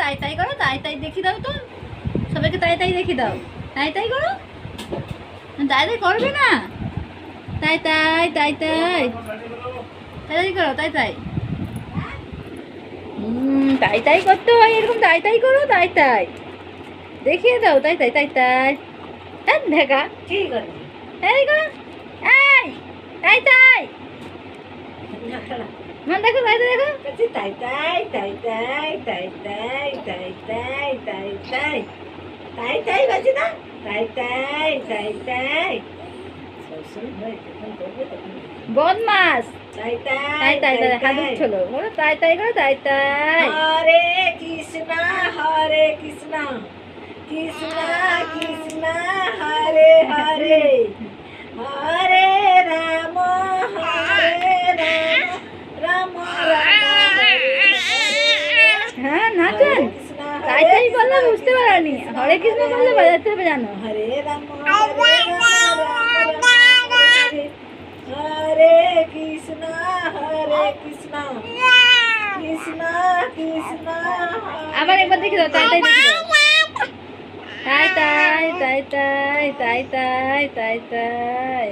তাই তাই করো, তাই তাই দেখি দাও তো সবাইকে, তাই তাই দেখি দাও, তাই তাই করো, তাই তাই করবে না, তাই তাই তাই তাই তাই তাই করো, তাই তাই তাই তাই করতে হয় এরকম, তাই তাই করো, তাই তাই দেখিয়ে দাও, তাই তাই তাই তাই দেখা ঠিক আছে এই করো, এই তাই তাই মন দেখো, তাই তাই দেখো, তাই তাই তাই তাই তাই তাই তাই তাই তাই তাই তাই তাই বাজে না, তাই তাই তাই তাই সবসময় হয় যখন করবে তখন বদমাস, তাই তাই তাই তাই তাই হাত উঠছিল, বলো তাই তাই করো, তাই তাই হরে কৃষ্ণ কৃষ্ণ কৃষ্ণ হরে হরে হরে রাম রাম হ্যাঁ নাচেন, তাই তাই বললে বুঝতে পারোনি, হরে কৃষ্ণ বললে বাজাতে হবে জানো, হরে রাম হরে কৃষ্ণ কৃষ্ণ কৃষ্ণ আবার একবার দেখি দাও, তাই তাই দেখি দাও, তাই তাই তাই তাই তাই তাই তাই তাই